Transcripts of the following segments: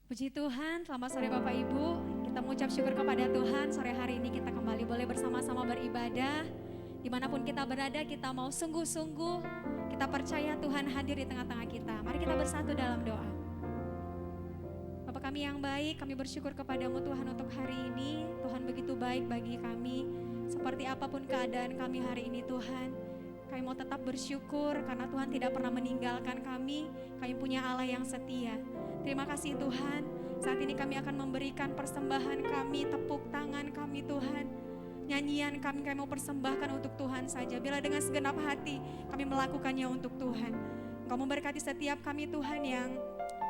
Puji Tuhan, selamat sore Bapak Ibu. Kita mengucap syukur kepada Tuhan, sore hari ini kita kembali boleh bersama-sama beribadah. Dimanapun kita berada, kita mau sungguh-sungguh, kita percaya Tuhan hadir di tengah-tengah kita. Mari kita bersatu dalam doa. Bapak kami yang baik, kami bersyukur kepadamu Tuhan untuk hari ini. Tuhan begitu baik bagi kami, seperti apapun keadaan kami hari ini Tuhan. Kami mau tetap bersyukur karena Tuhan tidak pernah meninggalkan kami. Kami punya Allah yang setia. Terima kasih Tuhan, saat ini kami akan memberikan persembahan kami, tepuk tangan kami Tuhan. Nyanyian kami mau persembahkan untuk Tuhan saja. Bila dengan segenap hati kami melakukannya untuk Tuhan. Engkau memberkati setiap kami Tuhan yang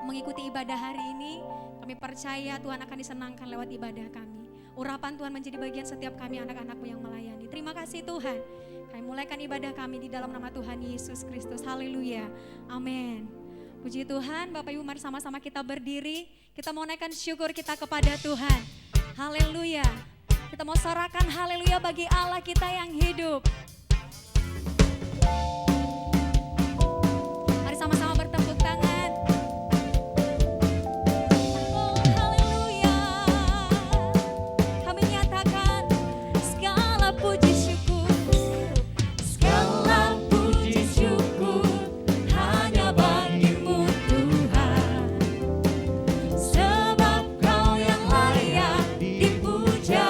mengikuti ibadah hari ini. Kami percaya Tuhan akan disenangkan lewat ibadah kami. Urapan Tuhan menjadi bagian setiap kami anak-anak-Mu yang melayani. Terima kasih Tuhan. Kami mulaikan ibadah kami di dalam nama Tuhan Yesus Kristus. Haleluya. Amin. Puji Tuhan, Bapak Ibu mari sama-sama kita berdiri. Kita mau naikkan syukur kita kepada Tuhan. Haleluya. Kita mau sorakan haleluya bagi Allah kita yang hidup. Mari sama-sama bertepuk tangan. Oh haleluya. Kami nyatakan segala puji syukur. Segala puji syukur hanya bagimu Tuhan. Sebab Kau yang layak dipuja.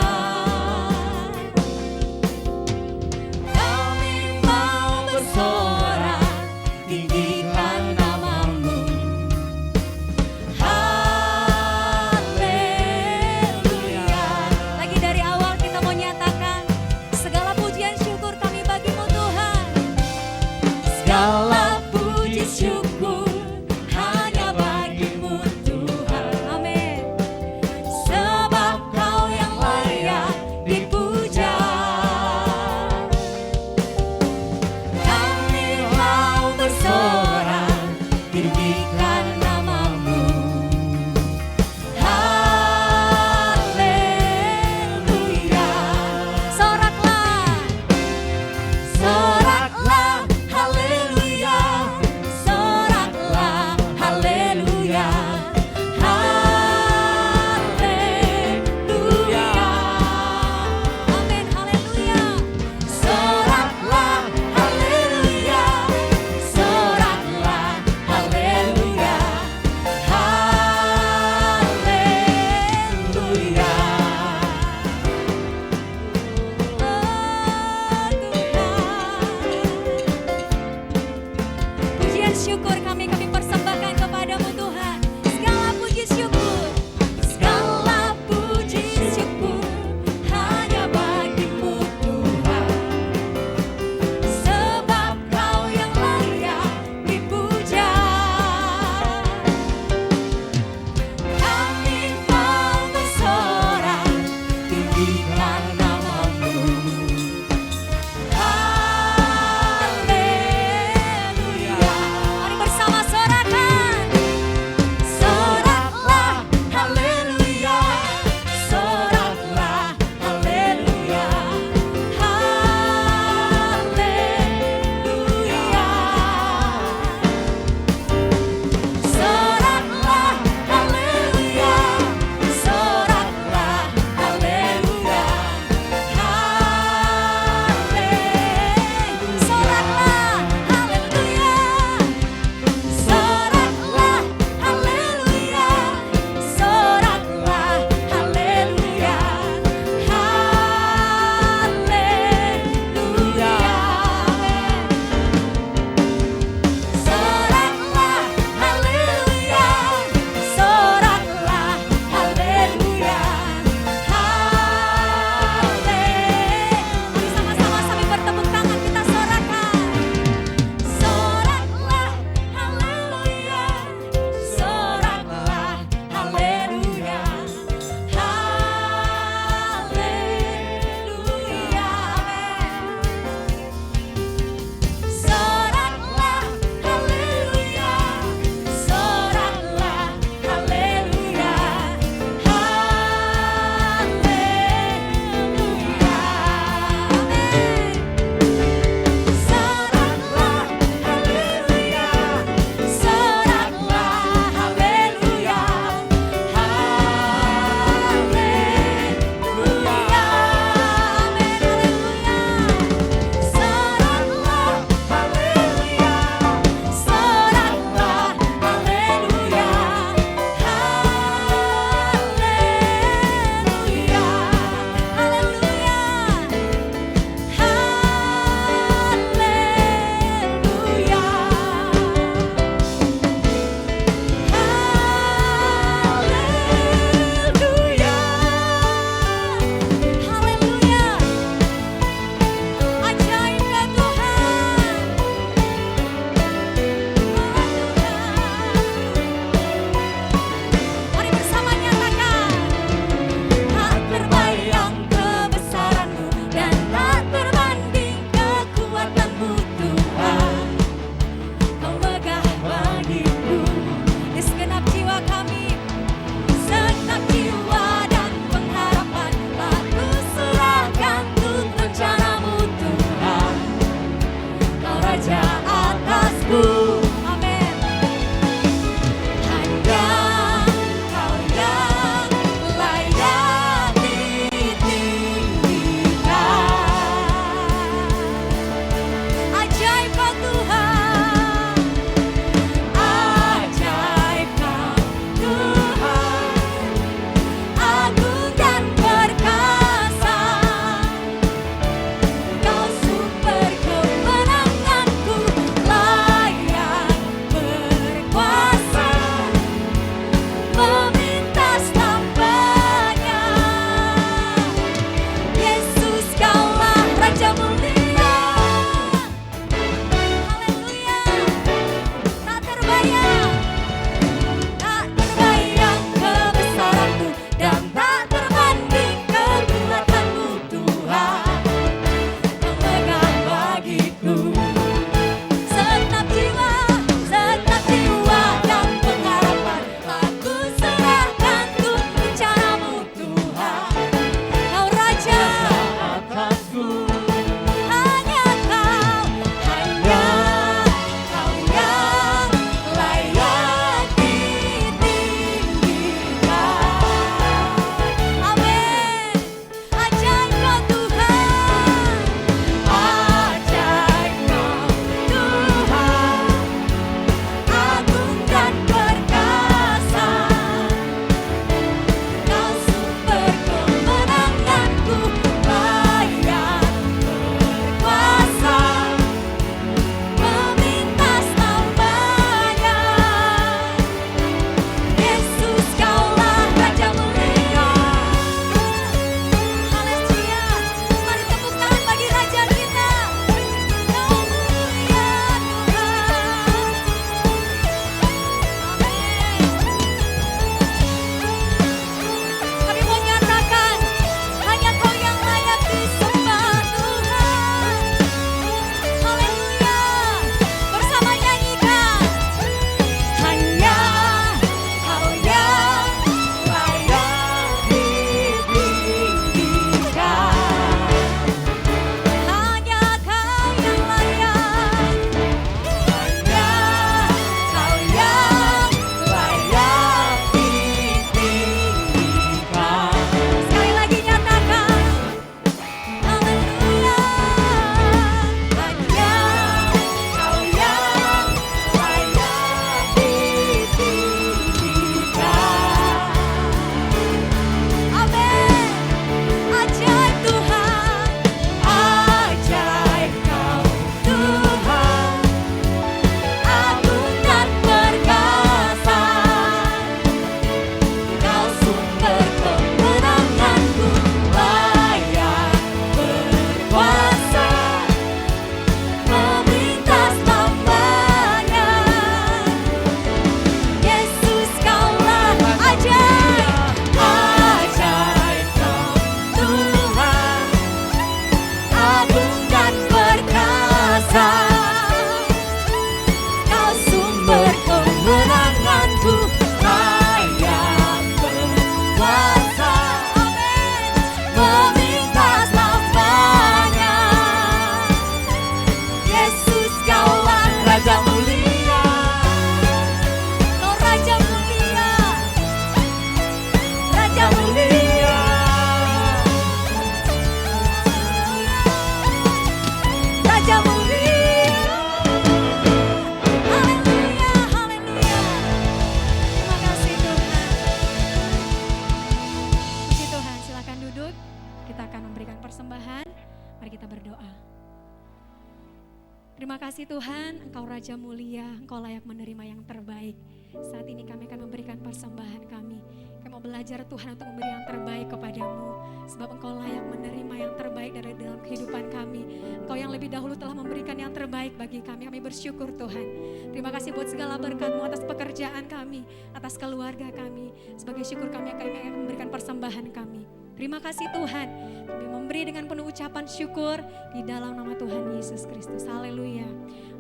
Terima kasih Tuhan, Engkau Raja mulia, Engkau layak menerima yang terbaik. Saat ini kami akan memberikan persembahan kami. Kami mau belajar Tuhan untuk memberi yang terbaik kepadamu. Sebab Engkau layak menerima yang terbaik dari dalam kehidupan kami. Engkau yang lebih dahulu telah memberikan yang terbaik bagi kami. Kami bersyukur Tuhan. Terima kasih buat segala berkat-Mu atas pekerjaan kami, atas keluarga kami. Sebagai syukur kami akan memberikan persembahan kami. Terima kasih Tuhan, kami memberi dengan penuh ucapan syukur di dalam nama Tuhan Yesus Kristus. Haleluya,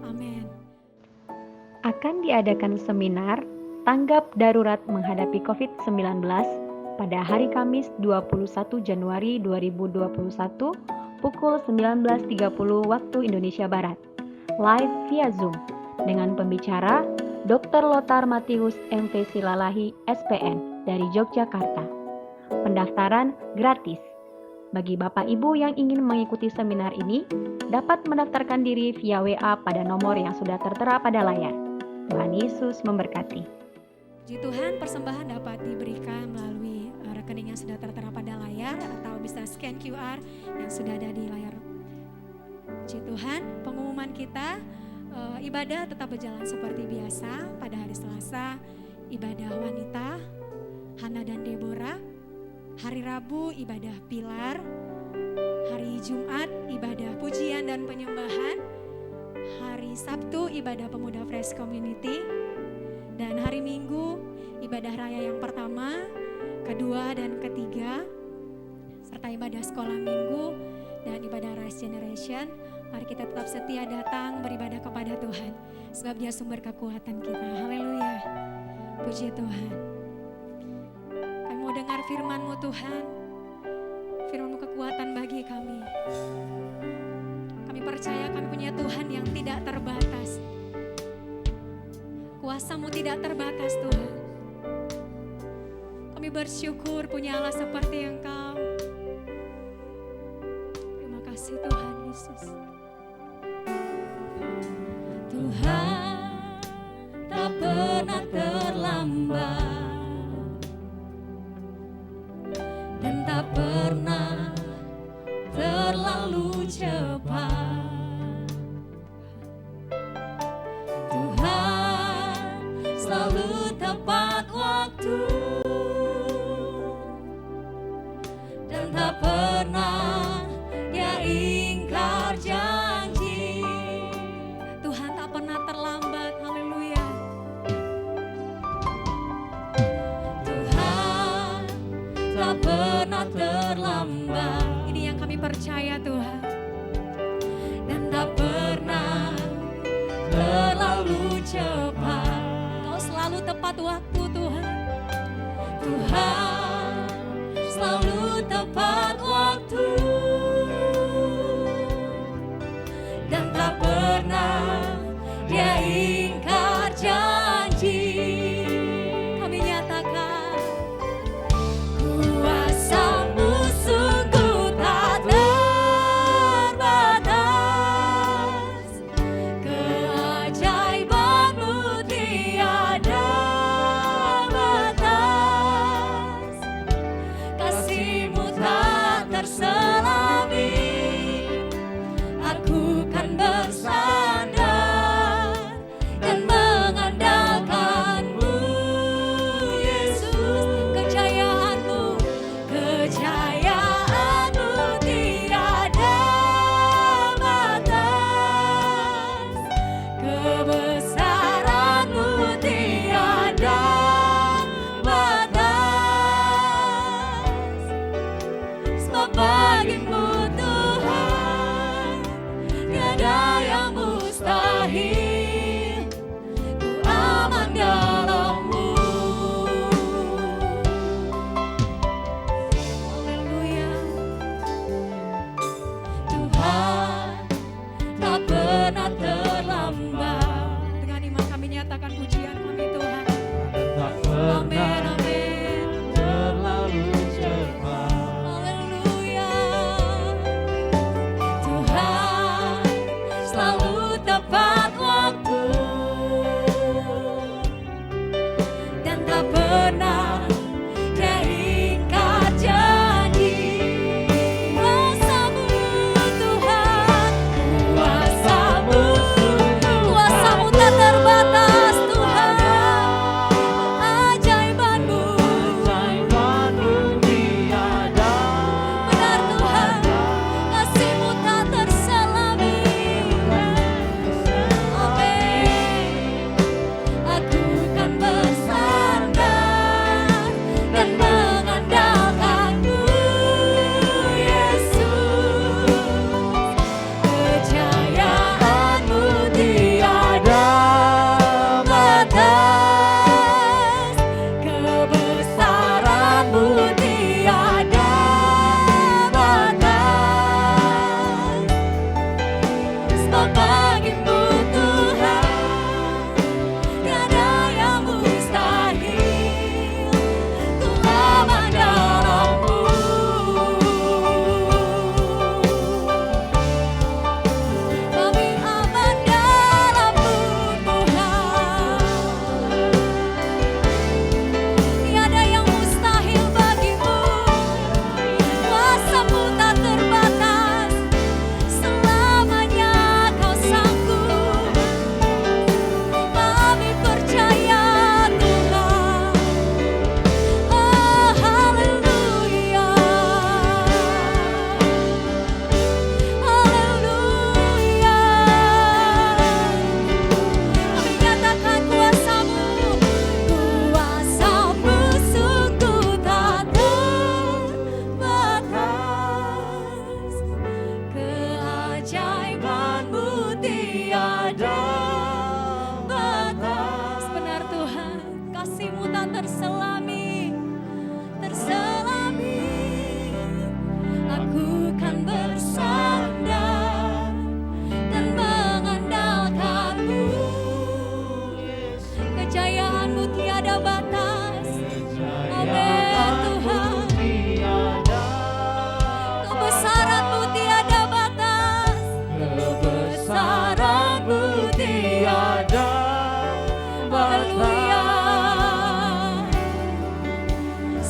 amin. Akan diadakan seminar tanggap darurat menghadapi COVID-19 pada hari Kamis 21 Januari 2021 pukul 19.30 waktu Indonesia Barat, live via Zoom dengan pembicara Dr. Lothar Matius MP Silalahi SPN dari Yogyakarta. Pendaftaran gratis. Bagi Bapak Ibu yang ingin mengikuti seminar ini, dapat mendaftarkan diri via WA pada nomor yang sudah tertera pada layar. Tuhan Yesus memberkati. Puji Tuhan, persembahan dapat diberikan melalui rekening yang sudah tertera pada layar atau bisa scan QR yang sudah ada di layar. Puji Tuhan, pengumuman kita ibadah tetap berjalan seperti biasa pada hari Selasa, ibadah wanita, Hana dan Deborah. Hari Rabu ibadah Pilar, hari Jumat ibadah pujian dan penyembahan, hari Sabtu ibadah pemuda Fresh Community, dan hari Minggu ibadah raya yang pertama, kedua dan ketiga, serta ibadah sekolah minggu dan ibadah Rise Generation. Mari kita tetap setia datang beribadah kepada Tuhan, sebab Dia sumber kekuatan kita. Haleluya, puji Tuhan. Mau dengar firman-Mu Tuhan, firman-Mu kekuatan bagi kami. Kami percaya kami punya Tuhan yang tidak terbatas. Kuasa-Mu tidak terbatas Tuhan. Kami bersyukur punya Allah seperti Engkau. Terima kasih Tuhan Yesus. Tuhan tak pernah terlambat dan tak pernah terlalu cepat. Tuhan selalu tepat waktu dan tak pernah Dia ingkar janji. Tuhan tak pernah terlambat, haleluya. Tuhan tak pernah terlambat. Ini yang kami percaya Tuhan. Dan tak pernah terlalu cepat. Kau selalu tepat waktu Tuhan. Tuhan selalu tepat waktu. Dan tak pernah Dia ingkar janji. Kami nyatakan kuasa-Mu sungguh tak terbatas, keajaiban-Mu tiada batas, kasih-Mu tak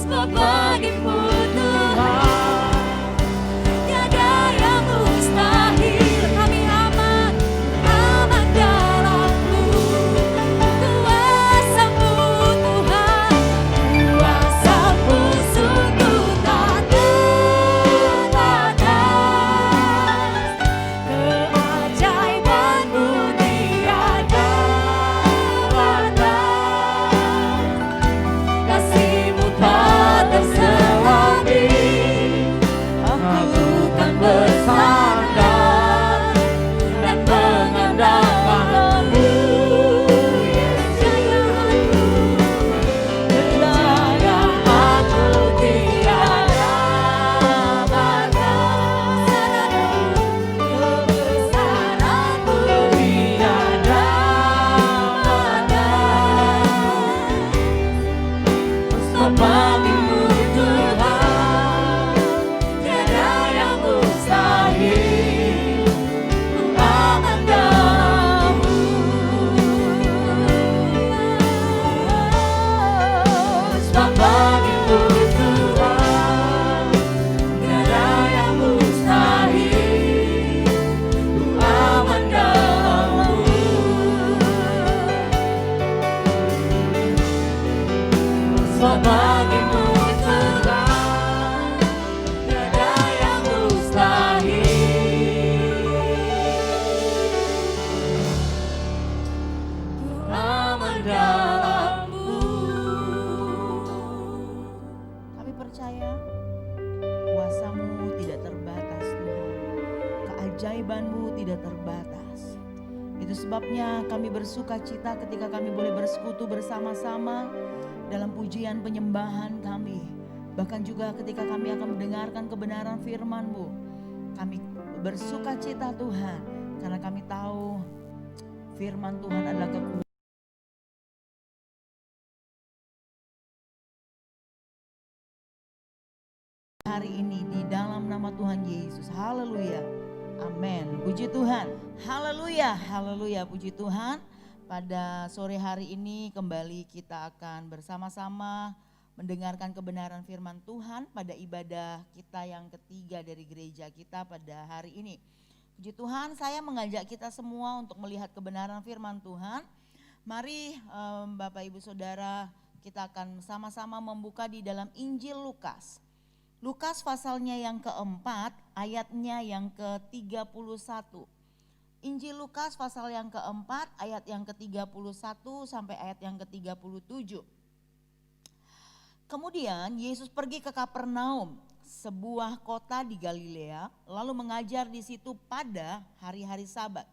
Sebab bagimu Tuhan tiada yang mustahil. Kami aman, aman dalam-Mu. Kuasa-Mu Tuhan, kuasa-Mu sungguh tak terbatas. Keajaiban-Mu tiada batas. Kasih-Mu tak terselami. Aku kan bersandar dan mengandalkan-Mu. Kejayaanmu tiada batas. Kebesaran-Mu tiada batas. Bagimu Tuhan tiada yang mustahil. Ku aman dalam-Mu. Sebab bagimu Tuhan tiada yang mustahil. Ku aman dalam-Mu. Sebab bagimu Tuhan tiada yang mustahil. Ku aman dalam-Mu. Kami percaya kuasa-Mu tidak terbatas Tuhan. Keajaiban-Mu tidak terbatas. Itu sebabnya kami bersuka cita ketika kami boleh bersekutu bersama-sama dalam pujian penyembahan kami. Bahkan juga ketika kami akan mendengarkan kebenaran firman-Mu. Kami bersuka cita Tuhan karena kami tahu firman Tuhan adalah kekuatan. Hari ini di dalam nama Tuhan Yesus. Haleluya. Amin. Puji Tuhan. Haleluya. Haleluya. Puji Tuhan. Pada sore hari ini kembali kita akan bersama-sama mendengarkan kebenaran firman Tuhan pada ibadah kita yang ketiga dari gereja kita pada hari ini. Puji Tuhan, saya mengajak kita semua untuk melihat kebenaran firman Tuhan. Mari Bapak Ibu Saudara, kita akan sama-sama membuka di dalam Injil Lukas. Lukas pasalnya yang keempat, ayatnya yang ke-31. Injil Lukas pasal yang keempat, ayat yang ke-31 sampai ayat yang ke-37. Kemudian Yesus pergi ke Kapernaum, sebuah kota di Galilea, lalu mengajar di situ pada hari-hari Sabat.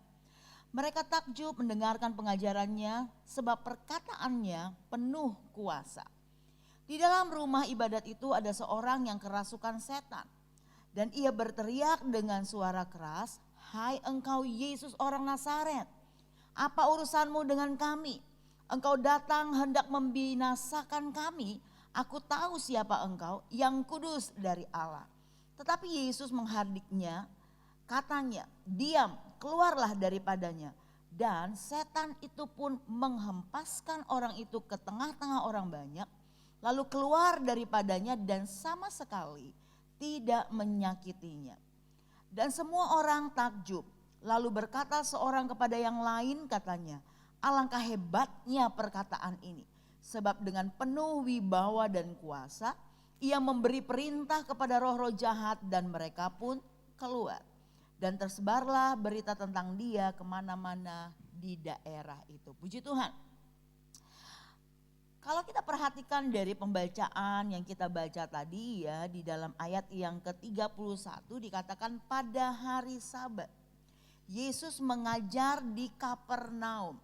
Mereka takjub mendengarkan pengajarannya sebab perkataannya penuh kuasa. Di dalam rumah ibadat itu ada seorang yang kerasukan setan. Dan ia berteriak dengan suara keras, "Hai engkau Yesus orang Nazaret, apa urusanmu dengan kami? Engkau datang hendak membinasakan kami. Aku tahu siapa engkau, yang kudus dari Allah." Tetapi Yesus menghardiknya, katanya, "Diam, keluarlah daripadanya." Dan setan itu pun menghempaskan orang itu ke tengah-tengah orang banyak, lalu keluar daripadanya dan sama sekali tidak menyakitinya. Dan semua orang takjub, lalu berkata seorang kepada yang lain, katanya, "Alangkah hebatnya perkataan ini, sebab dengan penuh wibawa dan kuasa ia memberi perintah kepada roh-roh jahat dan mereka pun keluar." Dan tersebarlah berita tentang dia kemana-mana di daerah itu. Puji Tuhan. Kalau kita perhatikan dari pembacaan yang kita baca tadi ya, di dalam ayat yang ke-31 dikatakan pada hari Sabat. Yesus mengajar di Kapernaum.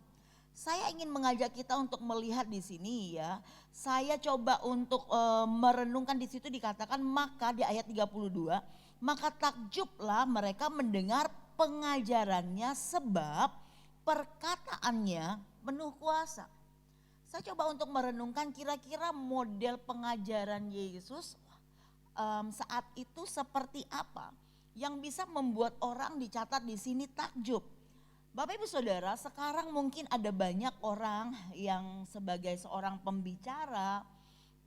Saya ingin mengajak kita untuk melihat di sini ya. Saya coba untuk merenungkan di situ dikatakan maka di ayat 32, maka takjublah mereka mendengar pengajarannya sebab perkataannya penuh kuasa. Saya coba untuk merenungkan kira-kira model pengajaran Yesus saat itu seperti apa yang bisa membuat orang dicatat di sini takjub. Bapak Ibu Saudara, sekarang mungkin ada banyak orang yang sebagai seorang pembicara,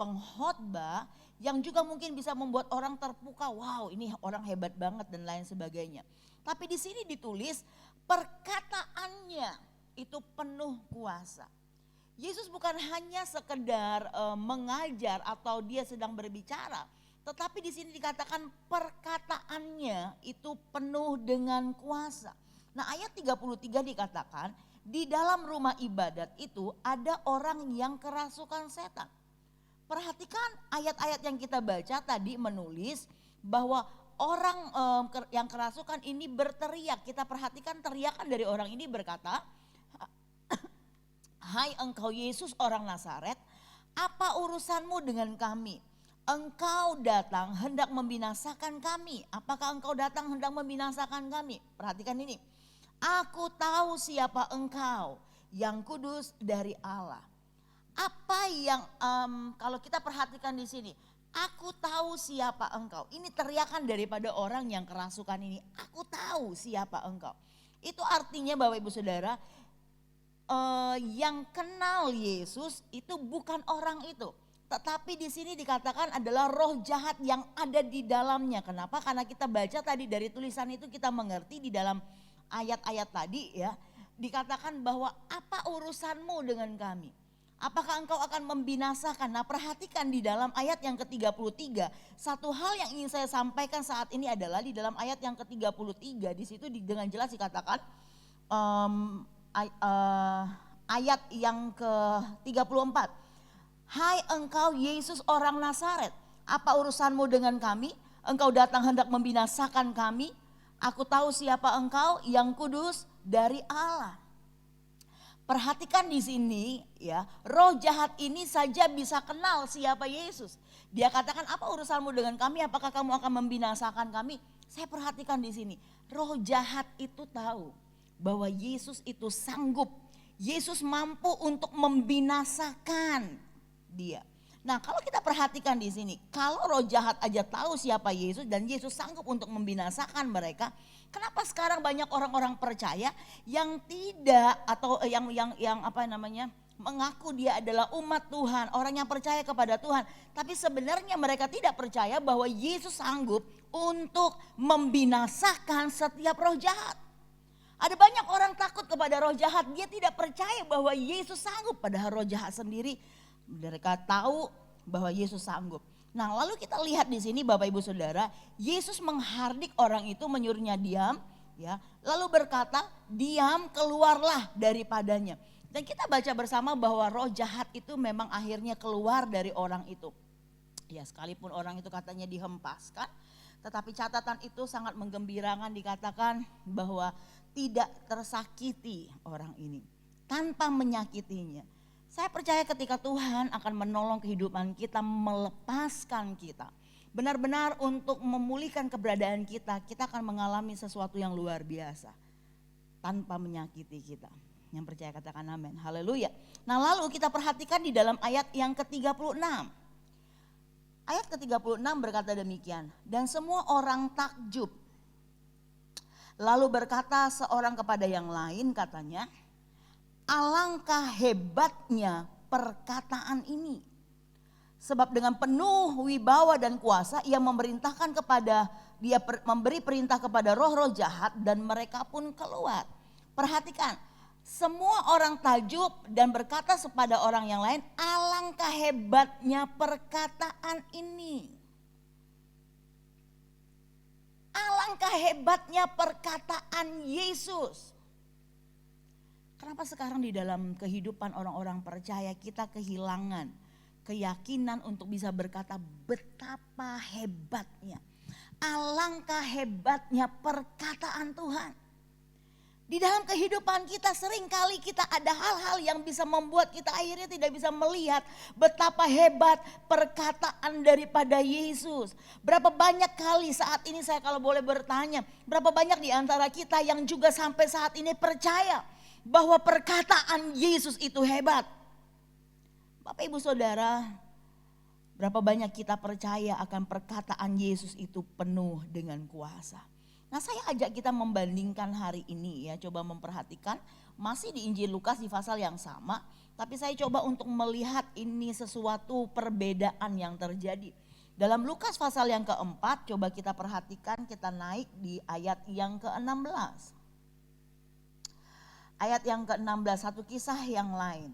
pengkhotbah yang juga mungkin bisa membuat orang terpukau, wow ini orang hebat banget dan lain sebagainya. Tapi di sini ditulis perkataannya itu penuh kuasa. Yesus bukan hanya sekedar mengajar atau dia sedang berbicara, tetapi di sini dikatakan perkataannya itu penuh dengan kuasa. Nah ayat 33 dikatakan di dalam rumah ibadat itu ada orang yang kerasukan setan. Perhatikan ayat-ayat yang kita baca tadi menulis bahwa orang yang kerasukan ini berteriak. Kita perhatikan teriakan dari orang ini berkata, "Hai engkau Yesus orang Nazaret, apa urusanmu dengan kami? Engkau datang hendak membinasakan kami. Apakah engkau datang hendak membinasakan kami?" Perhatikan ini. "Aku tahu siapa engkau, yang kudus dari Allah." Apa yang kalau kita perhatikan di sini, aku tahu siapa engkau. Ini teriakan daripada orang yang kerasukan ini. Aku tahu siapa engkau. Itu artinya Bapak Ibu Saudara, yang kenal Yesus itu bukan orang itu. Tetapi di sini dikatakan adalah roh jahat yang ada di dalamnya. Kenapa? Karena kita baca tadi dari tulisan itu kita mengerti di dalam ayat-ayat tadi ya. Dikatakan bahwa apa urusanmu dengan kami? Apakah engkau akan membinasakan? Nah perhatikan di dalam ayat yang ke-33. Satu hal yang ingin saya sampaikan saat ini adalah di dalam ayat yang ke-33. Di situ dengan jelas dikatakan ayat yang ke-34. "Hai engkau Yesus orang Nazaret, apa urusanmu dengan kami? Engkau datang hendak membinasakan kami. Aku tahu siapa engkau, yang kudus dari Allah." Perhatikan di sini ya, roh jahat ini saja bisa kenal siapa Yesus. Dia katakan, "Apa urusanmu dengan kami? Apakah kamu akan membinasakan kami?" Saya perhatikan di sini, roh jahat itu tahu bahwa Yesus itu sanggup. Yesus mampu untuk membinasakan dia. Nah, kalau kita perhatikan di sini, kalau roh jahat aja tahu siapa Yesus dan Yesus sanggup untuk membinasakan mereka, kenapa sekarang banyak orang-orang percaya yang tidak atau yang apa namanya? Mengaku dia adalah umat Tuhan, orang yang percaya kepada Tuhan, tapi sebenarnya mereka tidak percaya bahwa Yesus sanggup untuk membinasakan setiap roh jahat. Ada banyak orang takut kepada roh jahat, dia tidak percaya bahwa Yesus sanggup, padahal roh jahat sendiri mereka tahu bahwa Yesus sanggup. Nah, lalu kita lihat di sini Bapak Ibu Saudara, Yesus menghardik orang itu, menyuruhnya diam, ya. Lalu berkata, "Diam, keluarlah daripadanya." Dan kita baca bersama bahwa roh jahat itu memang akhirnya keluar dari orang itu. Ya, sekalipun orang itu katanya dihempaskan, tetapi catatan itu sangat menggembirakan, dikatakan bahwa tidak tersakiti orang ini, tanpa menyakitinya. Saya percaya ketika Tuhan akan menolong kehidupan kita, melepaskan kita, benar-benar untuk memulihkan keberadaan kita, kita akan mengalami sesuatu yang luar biasa tanpa menyakiti kita. Yang percaya katakan amin, haleluya. Nah lalu kita perhatikan di dalam ayat yang ke-36. Ayat ke-36 berkata demikian, "Dan semua orang takjub. Lalu berkata seorang kepada yang lain," katanya, "Alangkah hebatnya perkataan ini. Sebab dengan penuh wibawa dan kuasa ia memerintahkan kepada memberi perintah kepada roh-roh jahat dan mereka pun keluar." Perhatikan, semua orang takjub dan berkata kepada orang yang lain, "Alangkah hebatnya perkataan ini." Alangkah hebatnya perkataan Yesus. Kenapa sekarang di dalam kehidupan orang-orang percaya kita kehilangan keyakinan untuk bisa berkata betapa hebatnya, alangkah hebatnya perkataan Tuhan. Di dalam kehidupan kita seringkali kita ada hal-hal yang bisa membuat kita akhirnya tidak bisa melihat betapa hebat perkataan daripada Yesus. Berapa banyak kali saat ini saya kalau boleh bertanya, berapa banyak di antara kita yang juga sampai saat ini percaya bahwa perkataan Yesus itu hebat. Bapak Ibu Saudara, berapa banyak kita percaya akan perkataan Yesus itu penuh dengan kuasa. Nah saya ajak kita membandingkan hari ini ya, coba memperhatikan masih di Injil Lukas di pasal yang sama. Tapi saya coba untuk melihat ini sesuatu perbedaan yang terjadi. Dalam Lukas pasal yang keempat, coba kita perhatikan, kita naik di ayat yang ke-16. Ayat yang ke-16, satu kisah yang lain.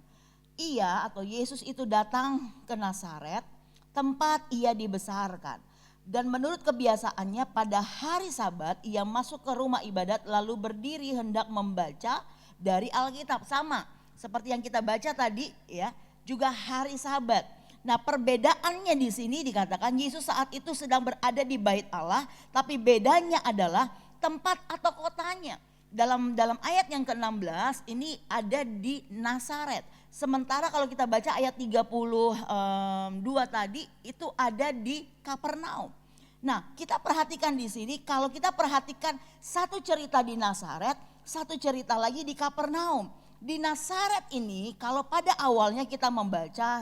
Ia atau Yesus itu datang ke Nazaret, tempat ia dibesarkan. Dan menurut kebiasaannya pada hari Sabat ia masuk ke rumah ibadat lalu berdiri hendak membaca dari Alkitab. Sama seperti yang kita baca tadi ya, juga hari Sabat. Nah, perbedaannya di sini dikatakan Yesus saat itu sedang berada di bait Allah, tapi bedanya adalah tempat atau kotanya. Dalam ayat yang ke-16 ini ada di Nazaret. Sementara kalau kita baca ayat 32 tadi itu ada di Kapernaum. Nah, kita perhatikan di sini, kalau kita perhatikan satu cerita di Nazaret, satu cerita lagi di Kapernaum. Di Nazaret ini kalau pada awalnya kita membaca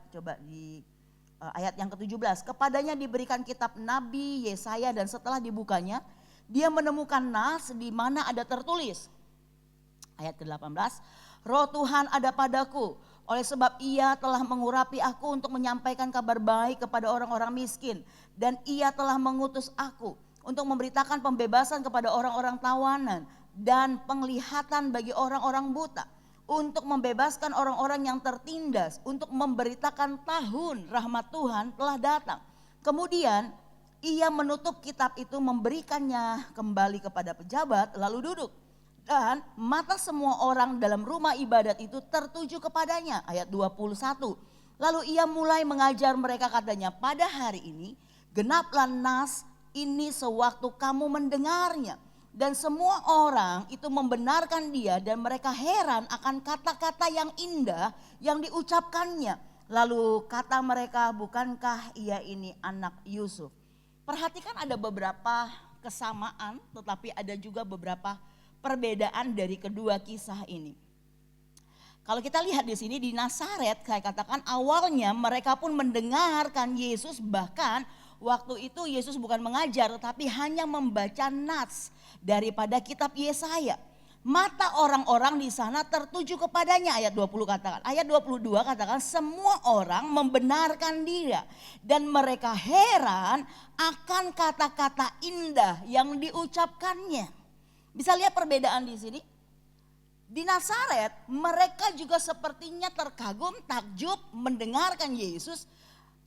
coba di ayat yang ke-17. Kepadanya diberikan kitab Nabi Yesaya dan setelah dibukanya dia menemukan nas di mana ada tertulis. Ayat ke-18, Roh Tuhan ada padaku, oleh sebab ia telah mengurapi aku untuk menyampaikan kabar baik kepada orang-orang miskin. Dan ia telah mengutus aku untuk memberitakan pembebasan kepada orang-orang tawanan dan penglihatan bagi orang-orang buta. Untuk membebaskan orang-orang yang tertindas, untuk memberitakan tahun rahmat Tuhan telah datang. Kemudian ia menutup kitab itu, memberikannya kembali kepada pejabat lalu duduk. Dan mata semua orang dalam rumah ibadat itu tertuju kepadanya. Ayat 21. Lalu ia mulai mengajar mereka, katanya, pada hari ini genaplah nas ini sewaktu kamu mendengarnya. Dan semua orang itu membenarkan dia dan mereka heran akan kata-kata yang indah yang diucapkannya. Lalu kata mereka, bukankah ia ini anak Yusuf? Perhatikan ada beberapa kesamaan tetapi ada juga beberapa perbedaan dari kedua kisah ini. Kalau kita lihat di sini di Nazaret, saya katakan awalnya mereka pun mendengarkan Yesus, bahkan waktu itu Yesus bukan mengajar tetapi hanya membaca nats daripada kitab Yesaya. Mata orang-orang di sana tertuju kepadanya, ayat 20 katakan. Ayat 22 katakan semua orang membenarkan dia dan mereka heran akan kata-kata indah yang diucapkannya. Bisa lihat perbedaan di sini? Di Nazaret mereka juga sepertinya terkagum, takjub mendengarkan Yesus.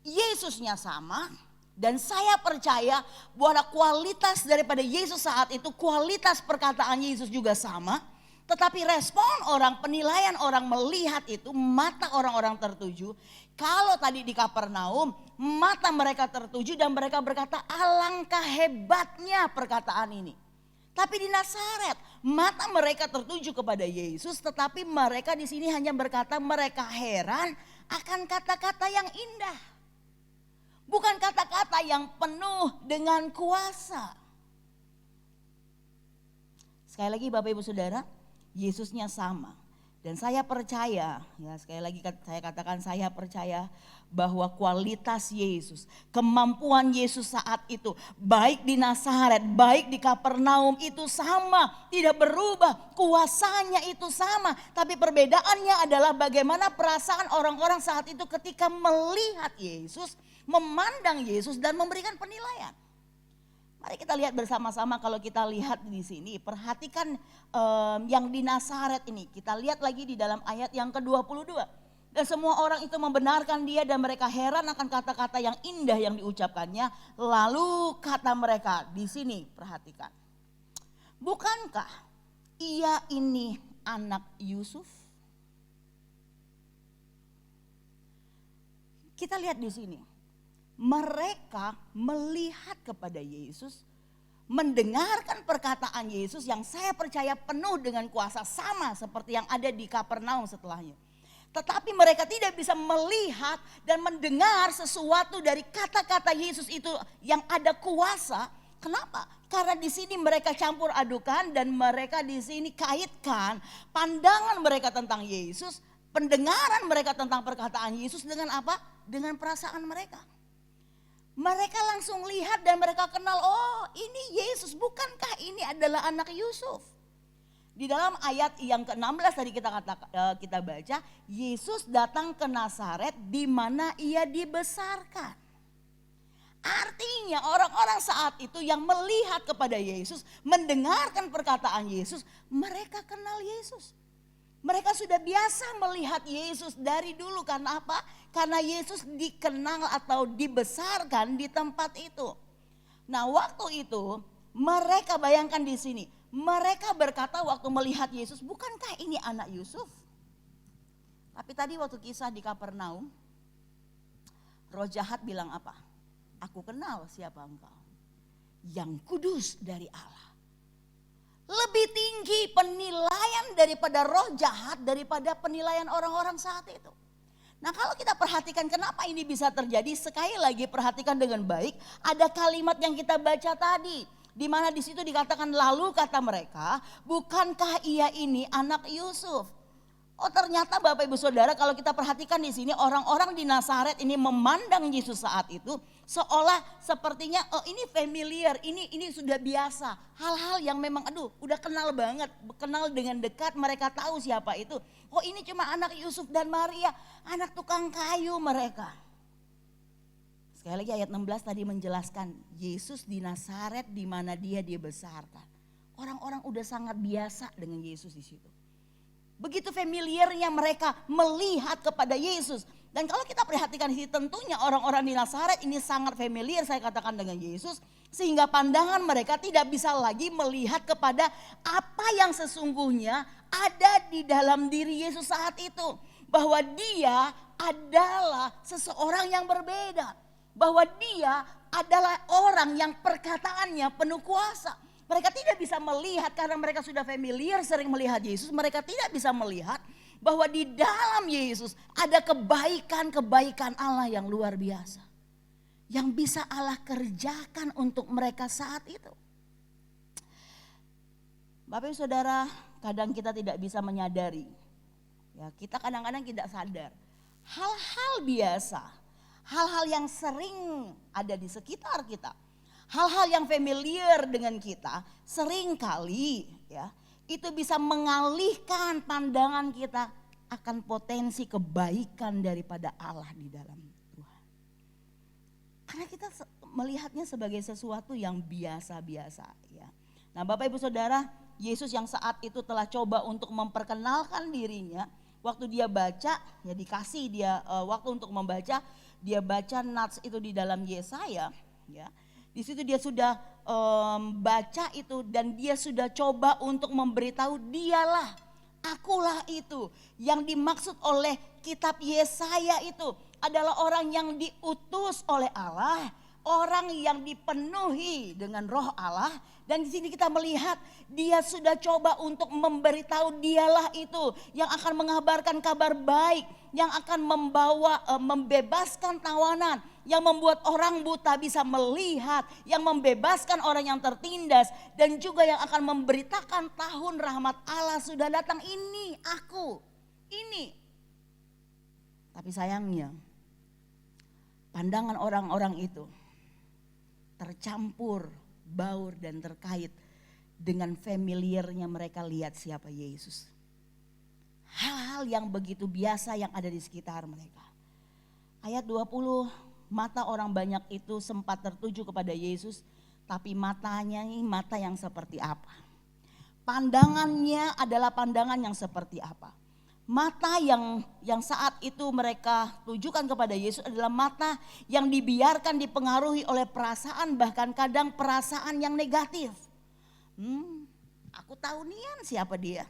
Yesusnya sama. Dan saya percaya bahwa kualitas daripada Yesus saat itu, kualitas perkataan Yesus juga sama. Tetapi respon orang, penilaian orang melihat itu, mata orang-orang tertuju. Kalau tadi di Kapernaum, mata mereka tertuju dan mereka berkata, alangkah hebatnya perkataan ini. Tapi di Nazaret, mata mereka tertuju kepada Yesus, tetapi mereka di sini hanya berkata mereka heran akan kata-kata yang indah. Bukan kata-kata yang penuh dengan kuasa. Sekali lagi Bapak Ibu Saudara, Yesusnya sama. Dan saya percaya, ya sekali lagi saya katakan saya percaya bahwa kualitas Yesus, kemampuan Yesus saat itu, baik di Nazaret, baik di Kapernaum itu sama, tidak berubah, kuasanya itu sama. Tapi perbedaannya adalah bagaimana perasaan orang-orang saat itu ketika melihat Yesus, memandang Yesus dan memberikan penilaian. Mari kita lihat bersama-sama, kalau kita lihat di sini, perhatikan yang di Nazaret ini. Kita lihat lagi di dalam ayat yang ke-22. Dan semua orang itu membenarkan dia dan mereka heran akan kata-kata yang indah yang diucapkannya. Lalu kata mereka di sini, perhatikan. Bukankah ia ini anak Yusuf? Kita lihat di sini. Mereka melihat kepada Yesus, mendengarkan perkataan Yesus yang saya percaya penuh dengan kuasa, sama seperti yang ada di Kapernaum setelahnya. Tetapi mereka tidak bisa melihat dan mendengar sesuatu dari kata-kata Yesus itu yang ada kuasa. Kenapa? Karena di sini mereka campur adukan dan mereka di sini kaitkan pandangan mereka tentang Yesus, pendengaran mereka tentang perkataan Yesus dengan apa? Dengan perasaan mereka. Mereka langsung lihat dan mereka kenal, oh ini Yesus, bukankah ini adalah anak Yusuf? Di dalam ayat yang ke-16 tadi kita baca, Yesus datang ke Nazaret di mana ia dibesarkan. Artinya orang-orang saat itu yang melihat kepada Yesus, mendengarkan perkataan Yesus, mereka kenal Yesus. Mereka sudah biasa melihat Yesus dari dulu. Karena apa? Karena Yesus dikenal atau dibesarkan di tempat itu. Nah, waktu itu mereka bayangkan di sini, mereka berkata waktu melihat Yesus, bukankah ini anak Yusuf? Tapi tadi waktu kisah di Kapernaum, roh jahat bilang apa? Aku kenal siapa engkau, yang kudus dari Allah. Lebih tinggi penilaian daripada roh jahat, daripada penilaian orang-orang saat itu. Nah, kalau kita perhatikan kenapa ini bisa terjadi, sekali lagi perhatikan dengan baik. Ada kalimat yang kita baca tadi, di mana di situ dikatakan, lalu kata mereka, bukankah ia ini anak Yusuf? Oh, ternyata Bapak Ibu Saudara, kalau kita perhatikan di sini, orang-orang di Nazaret ini memandang Yesus saat itu seolah sepertinya ini familiar, ini sudah biasa. Hal-hal yang memang udah kenal banget, kenal dengan dekat, mereka tahu siapa itu. Oh, ini cuma anak Yusuf dan Maria, anak tukang kayu mereka. Sekali lagi ayat 16 tadi menjelaskan Yesus di Nazaret di mana dia dibesarkan. Orang-orang udah sangat biasa dengan Yesus di situ. Begitu familiarnya mereka melihat kepada Yesus. Dan kalau kita perhatikan di sini, tentunya orang-orang di Nazaret ini sangat familiar, saya katakan, dengan Yesus. Sehingga pandangan mereka tidak bisa lagi melihat kepada apa yang sesungguhnya ada di dalam diri Yesus saat itu. Bahwa dia adalah seseorang yang berbeda. Bahwa dia adalah orang yang perkataannya penuh kuasa. Mereka tidak bisa melihat karena mereka sudah familiar sering melihat Yesus. Mereka tidak bisa melihat bahwa di dalam Yesus ada kebaikan-kebaikan Allah yang luar biasa. Yang bisa Allah kerjakan untuk mereka saat itu. Bapak Ibu Saudara, kadang kita tidak bisa menyadari. Ya, kita kadang-kadang tidak sadar. Hal-hal biasa, hal-hal yang sering ada di sekitar kita. Hal-hal yang familiar dengan kita seringkali ya itu bisa mengalihkan pandangan kita akan potensi kebaikan daripada Allah di dalam Tuhan. Karena kita melihatnya sebagai sesuatu yang biasa-biasa ya. Nah, Bapak Ibu Saudara, Yesus yang saat itu telah coba untuk memperkenalkan dirinya, waktu dia baca ya dikasih dia waktu untuk membaca, dia baca nats itu di dalam Yesaya ya. Di situ dia sudah baca itu dan dia sudah coba untuk memberitahu dialah, akulah itu. Yang dimaksud oleh kitab Yesaya itu adalah orang yang diutus oleh Allah, orang yang dipenuhi dengan roh Allah. Dan di sini kita melihat dia sudah coba untuk memberitahu dialah itu yang akan mengabarkan kabar baik, yang akan membawa membebaskan tawanan, yang membuat orang buta bisa melihat, yang membebaskan orang yang tertindas, dan juga yang akan memberitakan tahun rahmat Allah sudah datang. Ini aku, ini. Tapi sayangnya pandangan orang-orang itu tercampur baur dan terkait dengan familiarnya mereka lihat siapa Yesus. Hal-hal yang begitu biasa yang ada di sekitar mereka. Ayat 20, mata orang banyak itu sempat tertuju kepada Yesus, tapi matanya ini mata yang seperti apa? Pandangannya adalah pandangan yang seperti apa? Mata yang saat itu mereka tujukan kepada Yesus adalah mata yang dibiarkan dipengaruhi oleh perasaan, bahkan kadang perasaan yang negatif. Aku tahu nian siapa dia.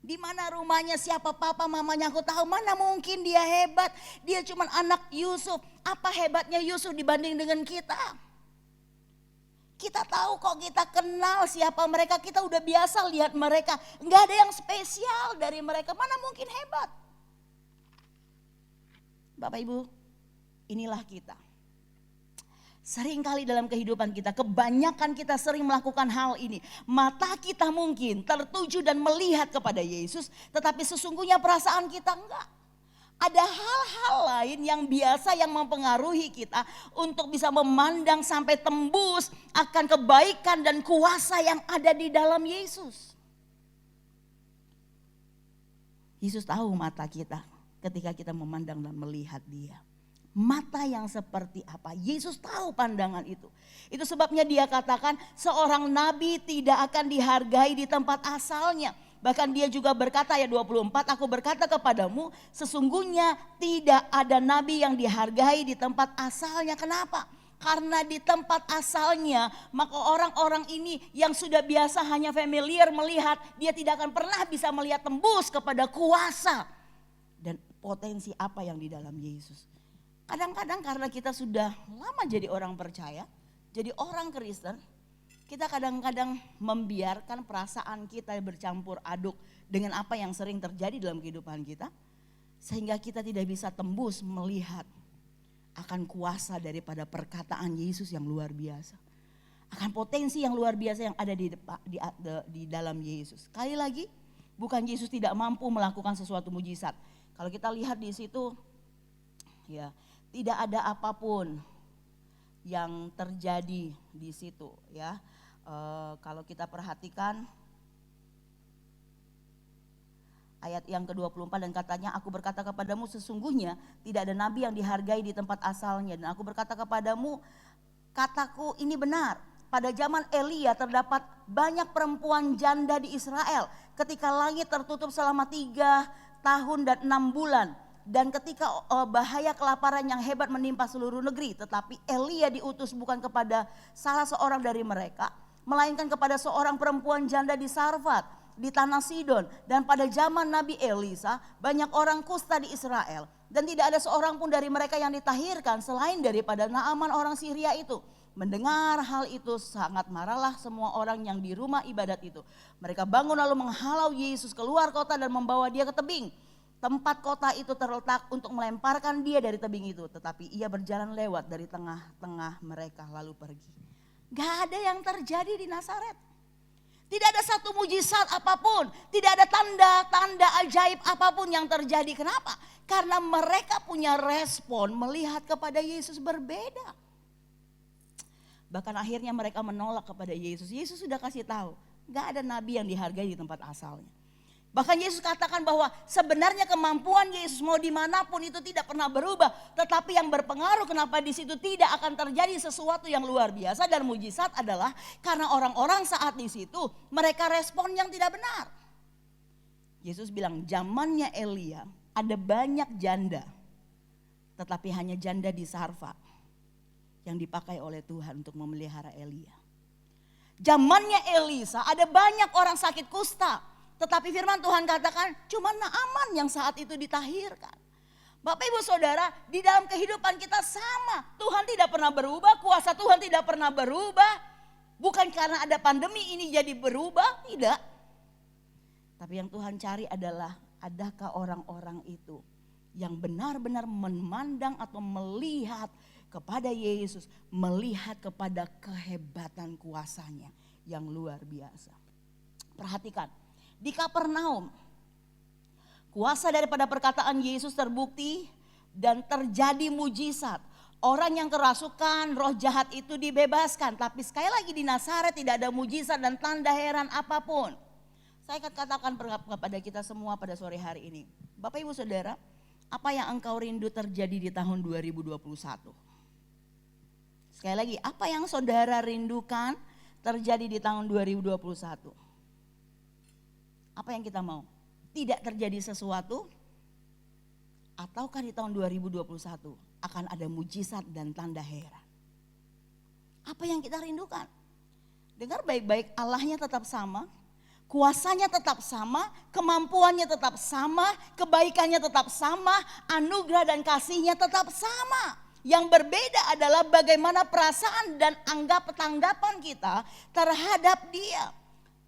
Di mana rumahnya, siapa papa mamanya aku tahu. Mana mungkin dia hebat, dia cuma anak Yusuf. Apa hebatnya Yusuf dibanding dengan kita? Kita tahu kok, kita kenal siapa mereka, kita udah biasa lihat mereka. Enggak ada yang spesial dari mereka, mana mungkin hebat. Bapak Ibu, inilah kita. Seringkali dalam kehidupan kita, kebanyakan kita sering melakukan hal ini. Mata kita mungkin tertuju dan melihat kepada Yesus, tetapi sesungguhnya perasaan kita enggak. Ada hal-hal lain yang biasa yang mempengaruhi kita untuk bisa memandang sampai tembus akan kebaikan dan kuasa yang ada di dalam Yesus. Yesus tahu mata kita ketika kita memandang dan melihat dia. Mata yang seperti apa, Yesus tahu pandangan itu. Itu sebabnya dia katakan seorang nabi tidak akan dihargai di tempat asalnya. Bahkan dia juga berkata ayat 24, aku berkata kepadamu sesungguhnya tidak ada nabi yang dihargai di tempat asalnya. Kenapa? Karena di tempat asalnya maka orang-orang ini yang sudah biasa hanya familiar melihat, dia tidak akan pernah bisa melihat tembus kepada kuasa dan potensi apa yang di dalam Yesus. Kadang-kadang karena kita sudah lama jadi orang percaya, jadi orang Kristen, kita kadang-kadang membiarkan perasaan kita bercampur aduk dengan apa yang sering terjadi dalam kehidupan kita. Sehingga kita tidak bisa tembus melihat akan kuasa daripada perkataan Yesus yang luar biasa. Akan potensi yang luar biasa yang ada di dalam Yesus. Sekali lagi, bukan Yesus tidak mampu melakukan sesuatu mujizat. Kalau kita lihat di situ, ya tidak ada apapun yang terjadi di situ, ya. Kalau kita perhatikan ayat yang ke-24 dan katanya aku berkata kepadamu sesungguhnya tidak ada nabi yang dihargai di tempat asalnya. Dan aku berkata kepadamu kataku ini benar. Pada zaman Elia terdapat banyak perempuan janda di Israel ketika langit tertutup selama 3 tahun dan 6 bulan. Dan ketika bahaya kelaparan yang hebat menimpa seluruh negeri. Tetapi Elia diutus bukan kepada salah seorang dari mereka, melainkan kepada seorang perempuan janda di Sarfat, di tanah Sidon. Dan pada zaman Nabi Elisa banyak orang kusta di Israel. Dan tidak ada seorang pun dari mereka yang ditahirkan selain daripada Naaman orang Syria itu. Mendengar hal itu sangat marahlah semua orang yang di rumah ibadat itu. Mereka bangun lalu menghalau Yesus keluar kota dan membawa dia ke tebing. Tempat kota itu terletak untuk melemparkan dia dari tebing itu. Tetapi ia berjalan lewat dari tengah-tengah mereka lalu pergi. Gak ada yang terjadi di Nazaret. Tidak ada satu mujizat apapun. Tidak ada tanda-tanda ajaib apapun yang terjadi. Kenapa? Karena mereka punya respon melihat kepada Yesus berbeda. Bahkan akhirnya mereka menolak kepada Yesus. Yesus sudah kasih tahu. Gak ada nabi yang dihargai di tempat asalnya. Bahkan Yesus katakan bahwa sebenarnya kemampuan Yesus mau dimanapun itu tidak pernah berubah. Tetapi yang berpengaruh kenapa di situ tidak akan terjadi sesuatu yang luar biasa dan mujizat adalah karena orang-orang saat di situ mereka respon yang tidak benar. Yesus bilang zamannya Elia ada banyak janda. Tetapi hanya janda di Sarfat yang dipakai oleh Tuhan untuk memelihara Elia. Zamannya Elisa ada banyak orang sakit kusta. Tetapi firman Tuhan katakan cuma Naaman yang saat itu ditahirkan. Bapak ibu saudara, di dalam kehidupan kita sama. Tuhan tidak pernah berubah, kuasa Tuhan tidak pernah berubah. Bukan karena ada pandemi ini jadi berubah, tidak. Tapi yang Tuhan cari adalah adakah orang-orang itu yang benar-benar memandang atau melihat kepada Yesus. Melihat kepada kehebatan kuasanya yang luar biasa. Perhatikan. Di Kapernaum, kuasa daripada perkataan Yesus terbukti dan terjadi mujizat. Orang yang kerasukan, roh jahat itu dibebaskan. Tapi sekali lagi di Nazaret tidak ada mujizat dan tanda heran apapun. Saya akan katakan kepada kita semua pada sore hari ini. Bapak ibu saudara, apa yang engkau rindu terjadi di tahun 2021? Sekali lagi, apa yang saudara rindukan terjadi di tahun 2021? Apa yang kita mau? Tidak terjadi sesuatu? Ataukah di tahun 2021 akan ada mujizat dan tanda heran? Apa yang kita rindukan? Dengar baik-baik, Allahnya tetap sama, kuasanya tetap sama, kemampuannya tetap sama, kebaikannya tetap sama, anugerah dan kasihnya tetap sama. Yang berbeda adalah bagaimana perasaan dan tanggapan kita terhadap dia.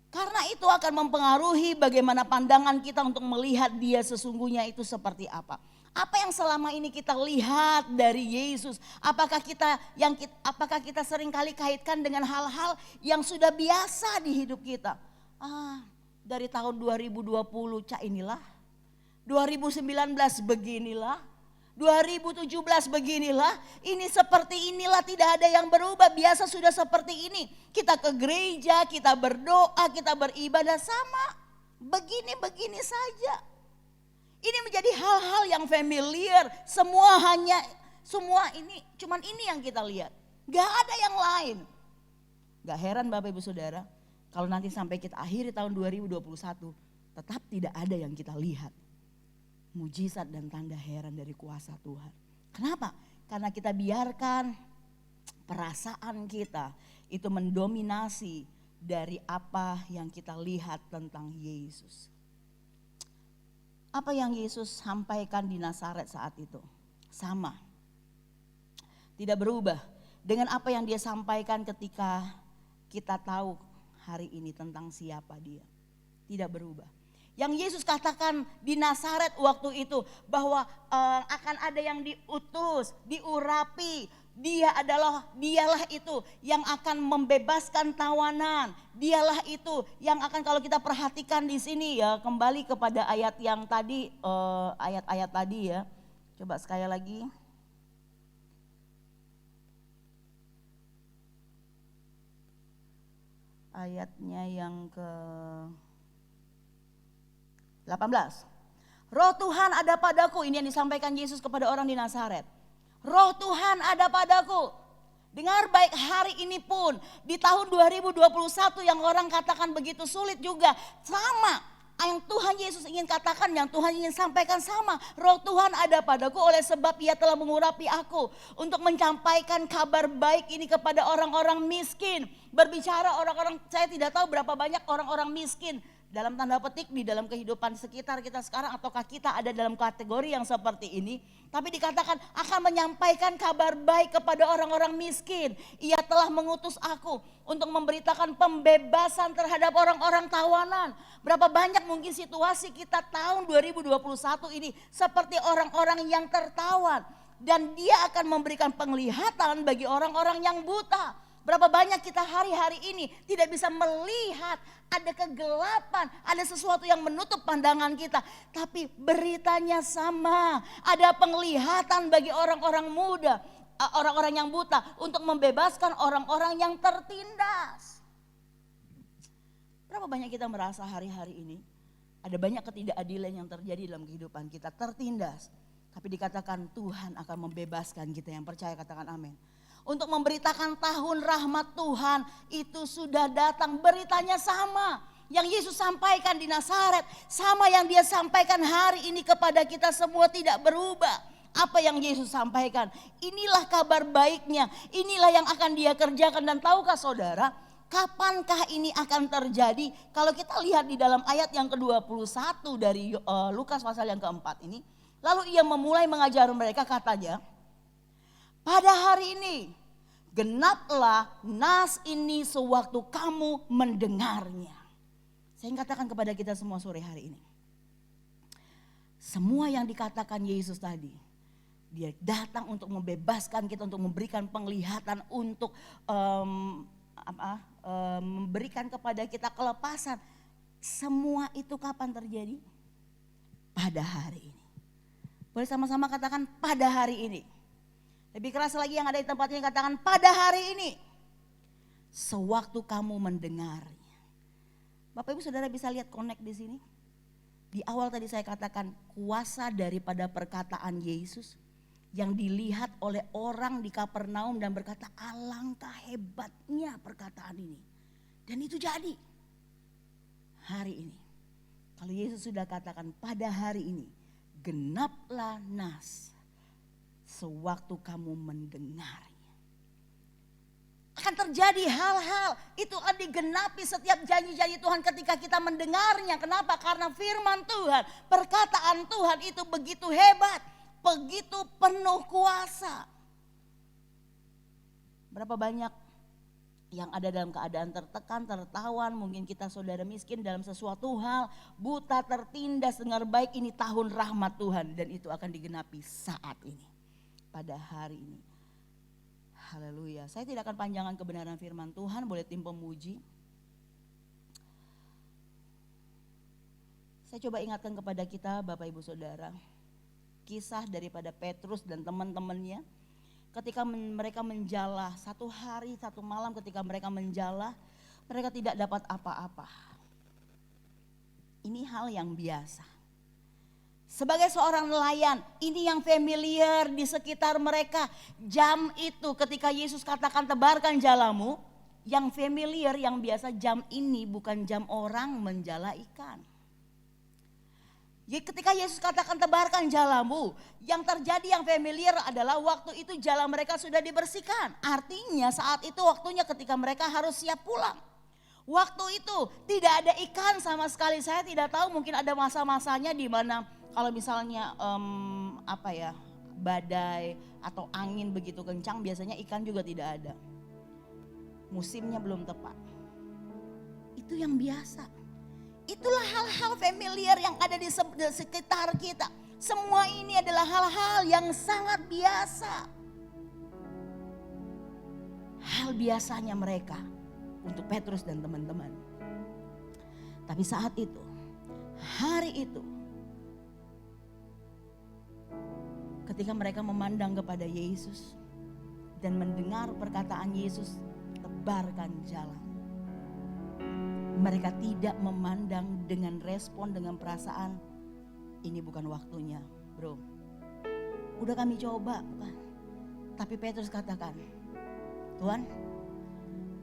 Karena itu akan mempengaruhi bagaimana pandangan kita untuk melihat dia sesungguhnya itu seperti apa. Apa yang selama ini kita lihat dari Yesus? Apakah kita seringkali kaitkan dengan hal-hal yang sudah biasa di hidup kita? Dari tahun 2020 inilah, 2019 beginilah, 2017 beginilah, ini seperti inilah, tidak ada yang berubah, biasa sudah seperti ini. Kita ke gereja, kita berdoa, kita beribadah sama, begini-begini saja. Ini menjadi hal-hal yang familiar. Semua ini cuman ini yang kita lihat. Gak ada yang lain. Gak heran Bapak Ibu Saudara, kalau nanti sampai kita akhiri tahun 2021, tetap tidak ada yang kita lihat. Mujizat dan tanda heran dari kuasa Tuhan. Kenapa? Karena kita biarkan perasaan kita itu mendominasi dari apa yang kita lihat tentang Yesus. Apa yang Yesus sampaikan di Nazaret saat itu? Sama. Tidak berubah dengan apa yang dia sampaikan ketika kita tahu hari ini tentang siapa dia. Tidak berubah. Yang Yesus katakan di Nazaret waktu itu bahwa akan ada yang diutus, diurapi. Dialah itu yang akan membebaskan tawanan. Dialah itu yang akan, kalau kita perhatikan di sini ya, kembali kepada ayat yang tadi, ayat-ayat tadi ya. Coba sekali lagi. Ayatnya yang ke 18. Roh Tuhan ada padaku, ini yang disampaikan Yesus kepada orang di Nazaret. Roh Tuhan ada padaku. Dengar baik, hari ini pun di tahun 2021 yang orang katakan begitu sulit juga. Sama yang Tuhan Yesus ingin katakan, yang Tuhan ingin sampaikan sama. Roh Tuhan ada padaku oleh sebab ia telah mengurapi aku untuk menyampaikan kabar baik ini kepada orang-orang miskin. Berbicara orang-orang, saya tidak tahu berapa banyak orang-orang miskin dalam tanda petik di dalam kehidupan sekitar kita sekarang, ataukah kita ada dalam kategori yang seperti ini. Tapi dikatakan akan menyampaikan kabar baik kepada orang-orang miskin. Ia telah mengutus aku untuk memberitakan pembebasan terhadap orang-orang tawanan. Berapa banyak mungkin situasi kita tahun 2021 ini seperti orang-orang yang tertawan. Dan dia akan memberikan penglihatan bagi orang-orang yang buta. Berapa banyak kita hari-hari ini tidak bisa melihat, ada kegelapan, ada sesuatu yang menutup pandangan kita. Tapi beritanya sama, ada penglihatan bagi orang-orang muda, orang-orang yang buta, untuk membebaskan orang-orang yang tertindas. Berapa banyak kita merasa hari-hari ini ada banyak ketidakadilan yang terjadi dalam kehidupan kita, tertindas. Tapi dikatakan Tuhan akan membebaskan kita, yang percaya katakan amin. Untuk memberitakan tahun rahmat Tuhan itu sudah datang. Beritanya sama. Yang Yesus sampaikan di Nazaret, sama yang dia sampaikan hari ini kepada kita semua, tidak berubah. Apa yang Yesus sampaikan? Inilah kabar baiknya. Inilah yang akan dia kerjakan. Dan tahukah saudara, kapankah ini akan terjadi? Kalau kita lihat di dalam ayat yang ke-21 dari Lukas pasal yang keempat ini. Lalu ia memulai mengajar mereka, katanya, pada hari ini genaplah nas ini sewaktu kamu mendengarnya. Saya ingin katakan kepada kita semua sore hari ini. Semua yang dikatakan Yesus tadi, dia datang untuk membebaskan kita, untuk memberikan penglihatan, untuk memberikan kepada kita kelepasan. Semua itu kapan terjadi? Pada hari ini. Boleh sama-sama katakan pada hari ini. Lebih keras lagi yang ada di tempatnya, katakan pada hari ini. Sewaktu kamu mendengarnya. Bapak Ibu Saudara bisa lihat connect di sini. Di awal tadi saya katakan kuasa daripada perkataan Yesus yang dilihat oleh orang di Kapernaum dan berkata, alangkah hebatnya perkataan ini. Dan itu jadi hari ini. Kalau Yesus sudah katakan pada hari ini, genaplah nas sewaktu kamu mendengarnya. Akan terjadi hal-hal, itu akan digenapi setiap janji-janji Tuhan ketika kita mendengarnya. Kenapa? Karena firman Tuhan, perkataan Tuhan itu begitu hebat, begitu penuh kuasa. Berapa banyak yang ada dalam keadaan tertekan, tertawan, mungkin kita saudara miskin dalam sesuatu hal, buta, tertindas. Dengar baik, ini tahun rahmat Tuhan dan itu akan digenapi saat ini. Pada hari ini. Haleluya. Saya tidak akan panjangkan kebenaran firman Tuhan, boleh tim pemuji. Saya coba ingatkan kepada kita Bapak Ibu Saudara, kisah daripada Petrus dan teman-temannya ketika mereka menjala, satu hari satu malam ketika mereka menjala, mereka tidak dapat apa-apa. Ini hal yang biasa. Sebagai seorang nelayan, ini yang familiar di sekitar mereka. Jam itu ketika Yesus katakan tebarkan jalamu, yang familiar, yang biasa jam ini bukan jam orang menjala ikan. Jadi ketika Yesus katakan tebarkan jalamu, yang terjadi yang familiar adalah waktu itu jala mereka sudah dibersihkan. Artinya saat itu waktunya ketika mereka harus siap pulang. Waktu itu tidak ada ikan sama sekali. Saya tidak tahu, mungkin ada masa-masanya di mana kalau misalnya badai atau angin begitu kencang, biasanya ikan juga tidak ada. Musimnya belum tepat. Itu yang biasa. Itulah hal-hal familiar yang ada di sekitar kita. Semua ini adalah hal-hal yang sangat biasa. Hal biasanya mereka untuk Petrus dan teman-teman. Tapi saat itu, hari itu, ketika mereka memandang kepada Yesus dan mendengar perkataan Yesus, tebarkan jalan. Mereka tidak memandang dengan respon, dengan perasaan, ini bukan waktunya, bro. Udah kami coba, bukan. Tapi Petrus katakan, Tuhan,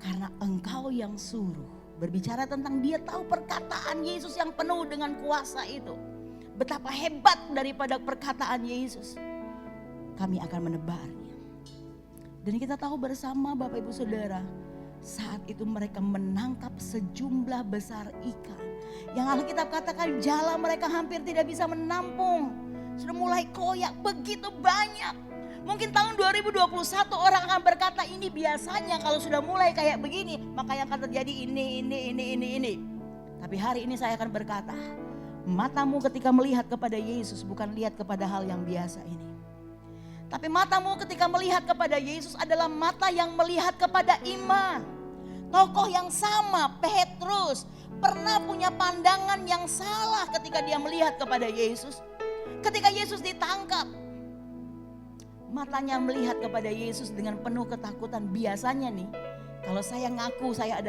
karena Engkau yang suruh, berbicara tentang dia tahu perkataan Yesus yang penuh dengan kuasa itu. Betapa hebat daripada perkataan Yesus. Kami akan menebarnya. Dan kita tahu bersama Bapak Ibu Saudara, saat itu mereka menangkap sejumlah besar ikan. Yang Alkitab katakan jala mereka hampir tidak bisa menampung. Sudah mulai koyak, begitu banyak. Mungkin tahun 2021 orang akan berkata ini biasanya kalau sudah mulai kayak begini, maka yang akan terjadi ini. Tapi hari ini saya akan berkata, matamu ketika melihat kepada Yesus bukan lihat kepada hal yang biasa ini. Tapi matamu ketika melihat kepada Yesus adalah mata yang melihat kepada iman. Tokoh yang sama, Petrus, pernah punya pandangan yang salah ketika dia melihat kepada Yesus. Ketika Yesus ditangkap, matanya melihat kepada Yesus dengan penuh ketakutan. Biasanya nih, kalau saya ngaku saya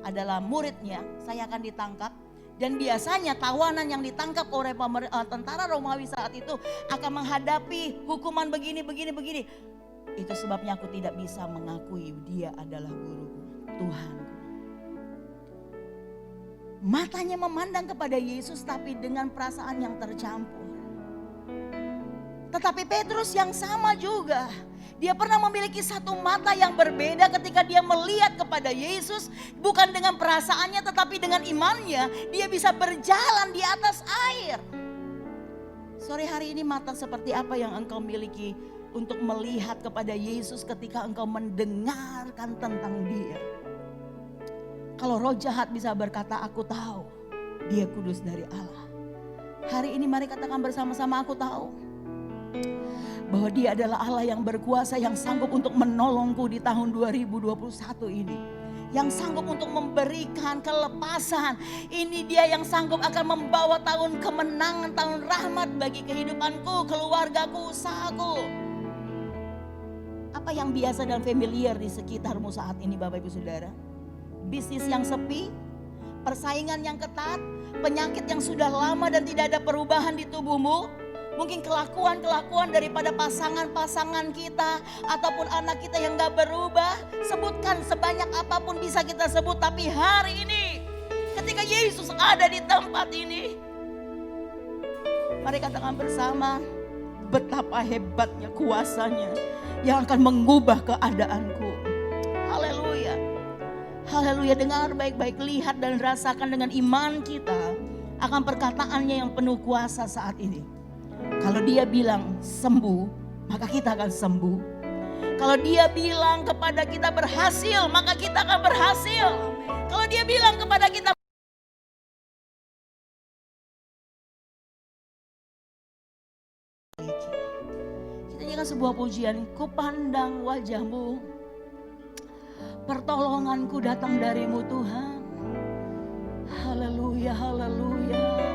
adalah muridnya, saya akan ditangkap. Dan biasanya tawanan yang ditangkap oleh tentara Romawi saat itu akan menghadapi hukuman begini. Itu sebabnya aku tidak bisa mengakui dia adalah guruku, Tuhan. Matanya memandang kepada Yesus tapi dengan perasaan yang tercampur. Tetapi Petrus yang sama juga. Dia pernah memiliki satu mata yang berbeda ketika dia melihat kepada Yesus. Bukan dengan perasaannya tetapi dengan imannya. Dia bisa berjalan di atas air. Sore hari ini mata seperti apa yang engkau miliki untuk melihat kepada Yesus ketika engkau mendengarkan tentang dia. Kalau roh jahat bisa berkata aku tahu dia kudus dari Allah. Hari ini mari katakan bersama-sama aku tahu bahwa dia adalah Allah yang berkuasa, yang sanggup untuk menolongku di tahun 2021 ini. Yang sanggup untuk memberikan kelepasan. Ini dia yang sanggup akan membawa tahun kemenangan, tahun rahmat bagi kehidupanku, keluargaku, usahaku. Apa yang biasa dan familiar di sekitarmu saat ini Bapak Ibu Saudara? Bisnis yang sepi, persaingan yang ketat, penyakit yang sudah lama dan tidak ada perubahan di tubuhmu. Mungkin kelakuan-kelakuan daripada pasangan-pasangan kita ataupun anak kita yang gak berubah. Sebutkan sebanyak apapun bisa kita sebut. Tapi hari ini ketika Yesus ada di tempat ini, mari katakan bersama betapa hebatnya kuasanya yang akan mengubah keadaanku. Haleluya. Haleluya, dengar baik-baik, lihat dan rasakan dengan iman kita akan perkataannya yang penuh kuasa saat ini. Kalau dia bilang sembuh, maka kita akan sembuh. Kalau dia bilang kepada kita berhasil, maka kita akan berhasil. Kalau dia bilang kepada kita kita nyanyikan sebuah pujian, ku pandang wajahmu, pertolonganku datang darimu Tuhan. Haleluya, haleluya.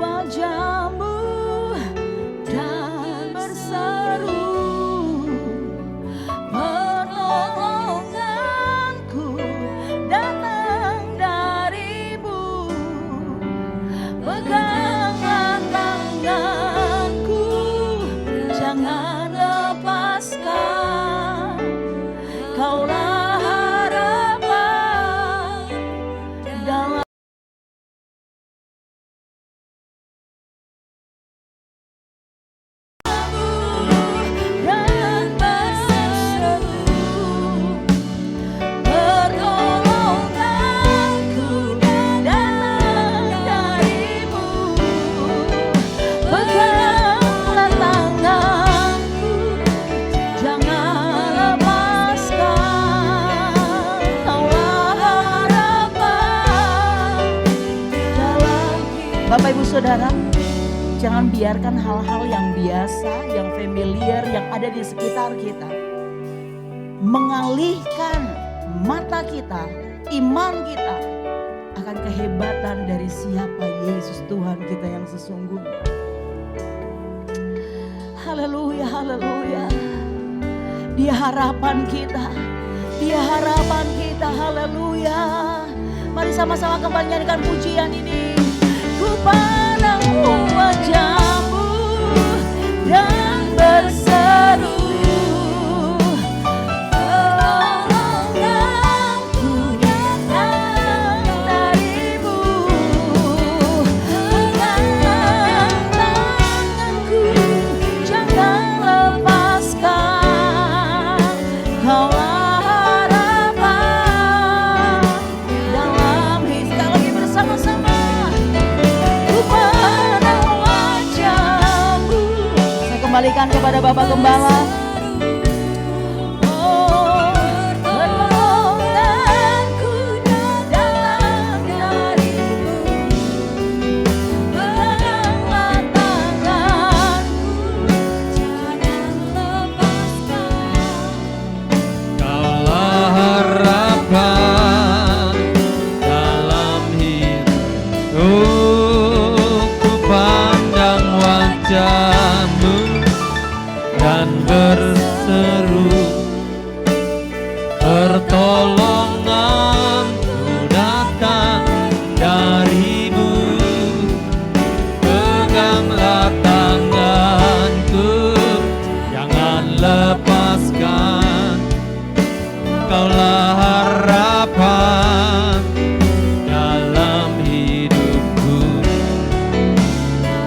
Wajahmu dan berseru, pertolonganku datang dari jangan lepaskan. Kaulah harapan dalam dan berseru, pertolonganku datang darimu. Peganglah tanganku, jangan lepaskan. Kaulah harapan dalam hidup. Bapak Ibu Saudara, jangan biarkan hal-hal yang biasa, yang familiar, yang ada di sekitar kita mengalihkan mata kita, iman kita akan kehebatan dari siapa Yesus Tuhan kita yang sesungguhnya. Haleluya, haleluya. Dia harapan kita, dia harapan kita, haleluya. Mari sama-sama kembali nyanyikan pujian ini. Ku pandang wajah-Mu dan berseru, pertolonganku datang darimu. Pegang tanganku, jangan lepaskan. Kaulah harapan dalam hidup. Sekali lagi bersama-sama. Ku pandang wajah-Mu. Saya kembalikan kepada Bapak Gembala. Oh, pertolonganku datang darimu. Peganglah tanganku, jangan lepaskan. Kaulah harapan dalam hidup. Ku pandang wajah-Mu dan berseru, pertolonganku datang darimu. Peganglah tanganku, jangan lepaskan. Kaulah harapan dalam hidupku.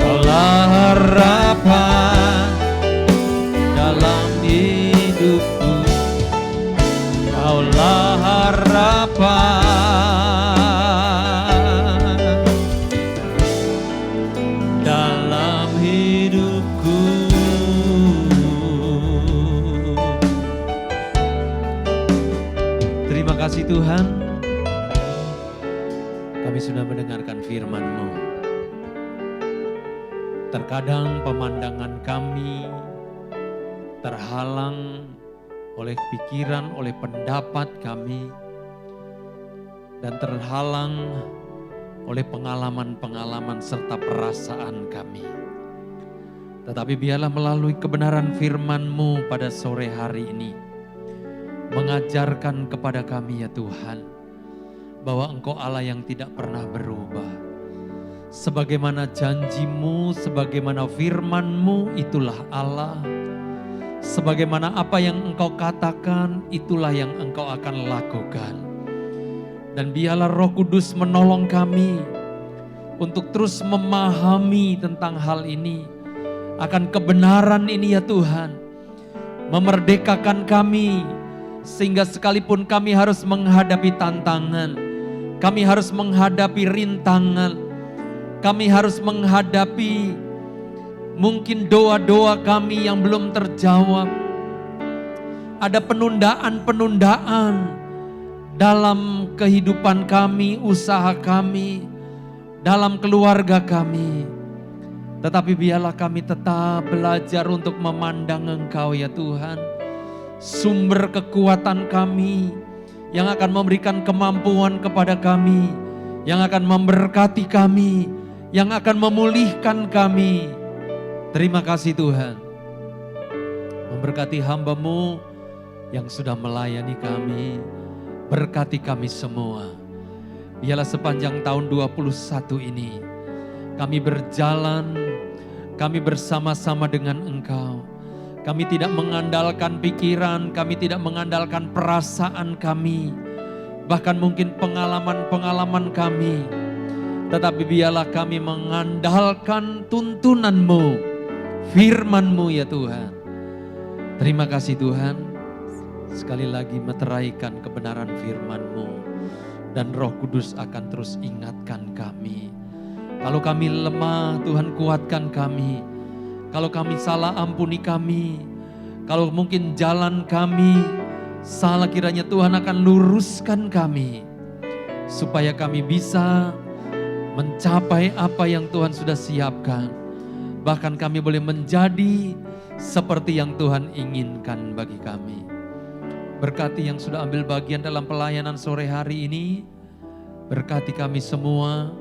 Kaulah harapan dalam hidupku. Kaulah harapan dalam hidupku. Terima kasih Tuhan, kami sudah mendengarkan firman-Mu. Terkadang pemandangan kami terhalang oleh pikiran, oleh pendapat kami, dan terhalang oleh pengalaman-pengalaman serta perasaan kami. Tetapi biarlah melalui kebenaran firman-Mu pada sore hari ini, mengajarkan kepada kami ya Tuhan, bahwa Engkau Allah yang tidak pernah berubah. Sebagaimana janji-Mu, sebagaimana firman-Mu, itulah Allah. Sebagaimana apa yang Engkau katakan, itulah yang Engkau akan lakukan. Dan biarlah Roh Kudus menolong kami untuk terus memahami tentang hal ini, akan kebenaran ini ya Tuhan. Memerdekakan kami, sehingga sekalipun kami harus menghadapi tantangan, kami harus menghadapi rintangan, kami harus menghadapi mungkin doa-doa kami yang belum terjawab. Ada penundaan-penundaan dalam kehidupan kami, usaha kami, dalam keluarga kami. Tetapi biarlah kami tetap belajar untuk memandang Engkau ya Tuhan. Sumber kekuatan kami, yang akan memberikan kemampuan kepada kami, yang akan memberkati kami, yang akan memulihkan kami. Terima kasih Tuhan. Memberkati hamba-Mu yang sudah melayani kami. Berkati kami semua. Biarlah sepanjang tahun 21 ini kami berjalan, kami bersama-sama dengan Engkau. Kami tidak mengandalkan pikiran, kami tidak mengandalkan perasaan kami, bahkan mungkin pengalaman-pengalaman kami. Tetapi biarlah kami mengandalkan tuntunan-Mu, firman-Mu ya Tuhan. Terima kasih Tuhan, sekali lagi meteraikan kebenaran firman-Mu. Dan Roh Kudus akan terus ingatkan kami. Kalau kami lemah, Tuhan kuatkan kami. Kalau kami salah, ampuni kami. Kalau mungkin jalan kami salah, kiranya Tuhan akan luruskan kami. Supaya kami bisa mencapai apa yang Tuhan sudah siapkan. Bahkan kami boleh menjadi seperti yang Tuhan inginkan bagi kami. Berkati yang sudah ambil bagian dalam pelayanan sore hari ini. Berkati kami semua,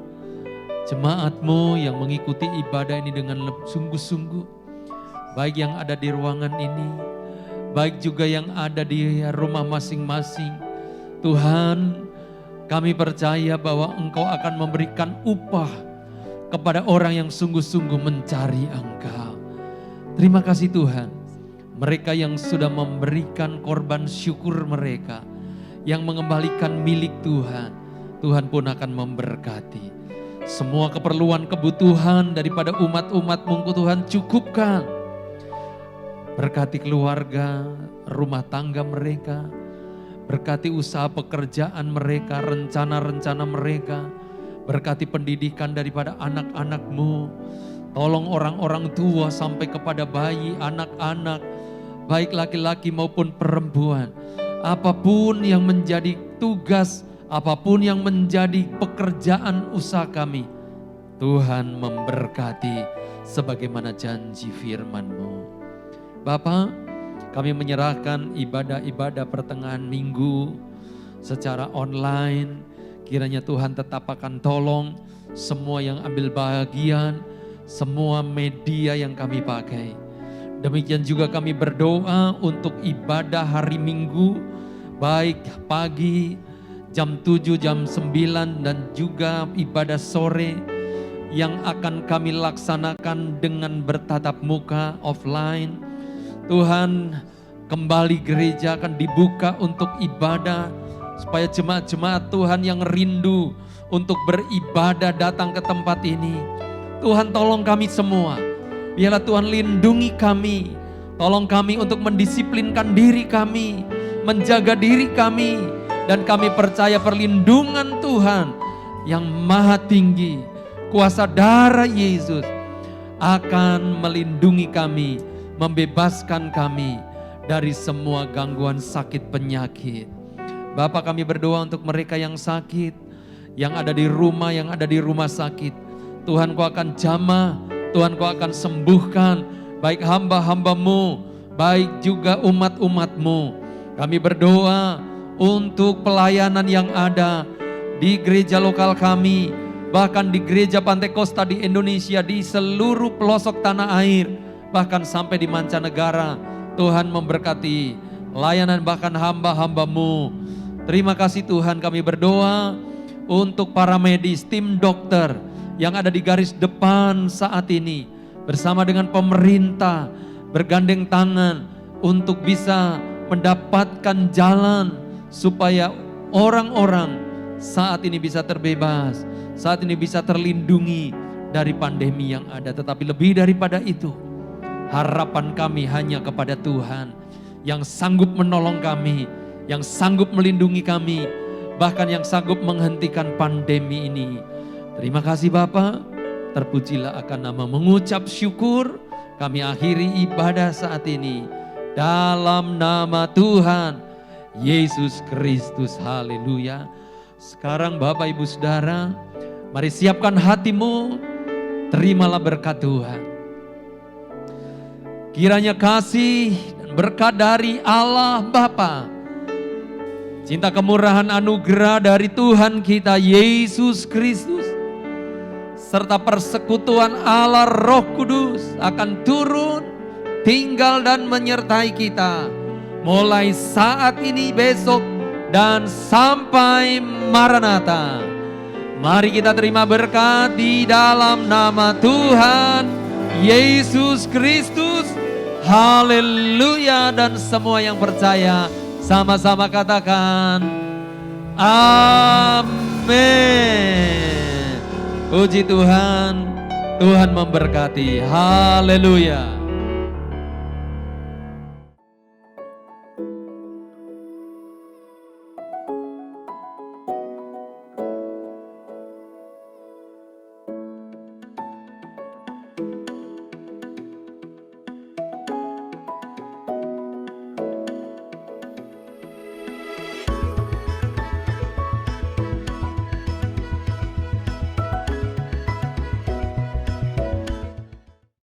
jemaat-Mu yang mengikuti ibadah ini dengan sungguh-sungguh. Baik yang ada di ruangan ini, baik juga yang ada di rumah masing-masing. Tuhan, kami percaya bahwa Engkau akan memberikan upah kepada orang yang sungguh-sungguh mencari Engkau. Terima kasih Tuhan. Mereka yang sudah memberikan korban syukur mereka, yang mengembalikan milik Tuhan, Tuhan pun akan memberkati. Semua keperluan kebutuhan daripada umat-umat-Mu Tuhan cukupkan. Berkati keluarga, rumah tangga mereka. Berkati usaha pekerjaan mereka, rencana-rencana mereka. Berkati pendidikan daripada anak-anak-Mu. Tolong orang-orang tua sampai kepada bayi, anak-anak, baik laki-laki maupun perempuan. Apapun yang menjadi tugas, apapun yang menjadi pekerjaan usaha kami, Tuhan memberkati sebagaimana janji firman-Mu. Bapa, kami menyerahkan ibadah-ibadah pertengahan minggu secara online. Kiranya Tuhan tetap akan tolong semua yang ambil bagian, semua media yang kami pakai. Demikian juga kami berdoa untuk ibadah hari Minggu, baik pagi, jam 7, jam 9 dan juga ibadah sore yang akan kami laksanakan dengan bertatap muka offline. Tuhan, kembali gereja akan dibuka untuk ibadah supaya jemaat-jemaat Tuhan yang rindu untuk beribadah datang ke tempat ini. Tuhan tolong kami semua. Biarlah Tuhan lindungi kami. Tolong kami untuk mendisiplinkan diri kami, menjaga diri kami. Dan kami percaya perlindungan Tuhan yang maha tinggi, kuasa darah Yesus akan melindungi kami, membebaskan kami dari semua gangguan sakit penyakit. Bapa, kami berdoa untuk mereka yang sakit, yang ada di rumah, yang ada di rumah sakit. Tuhan, Kau akan jamah, Tuhan Kau akan sembuhkan, baik hamba-hamba-Mu, baik juga umat-umat-Mu. Kami berdoa untuk pelayanan yang ada di gereja lokal kami, bahkan di gereja Pantai Kosta di Indonesia, di seluruh pelosok tanah air, bahkan sampai di mancanegara. Tuhan memberkati layanan bahkan hamba-hamba-Mu. Terima kasih Tuhan, kami berdoa untuk para medis, tim dokter yang ada di garis depan saat ini, bersama dengan pemerintah, bergandeng tangan untuk bisa mendapatkan jalan supaya orang-orang saat ini bisa terbebas, saat ini bisa terlindungi dari pandemi yang ada. Tetapi lebih daripada itu, harapan kami hanya kepada Tuhan yang sanggup menolong kami, yang sanggup melindungi kami, bahkan yang sanggup menghentikan pandemi ini. Terima kasih Bapa, terpujilah akan nama, mengucap syukur. Kami akhiri ibadah saat ini dalam nama Tuhan Yesus Kristus. Haleluya. Sekarang Bapak Ibu Saudara, mari siapkan hatimu, terimalah berkat Tuhan. Kiranya kasih dan berkat dari Allah Bapa, cinta kemurahan anugerah dari Tuhan kita Yesus Kristus, serta persekutuan Allah Roh Kudus akan turun, tinggal dan menyertai kita mulai saat ini, besok, dan sampai Maranatha. Mari kita terima berkat di dalam nama Tuhan Yesus Kristus. Haleluya. Dan semua yang percaya sama-sama katakan amin. Puji Tuhan, Tuhan memberkati. Haleluya.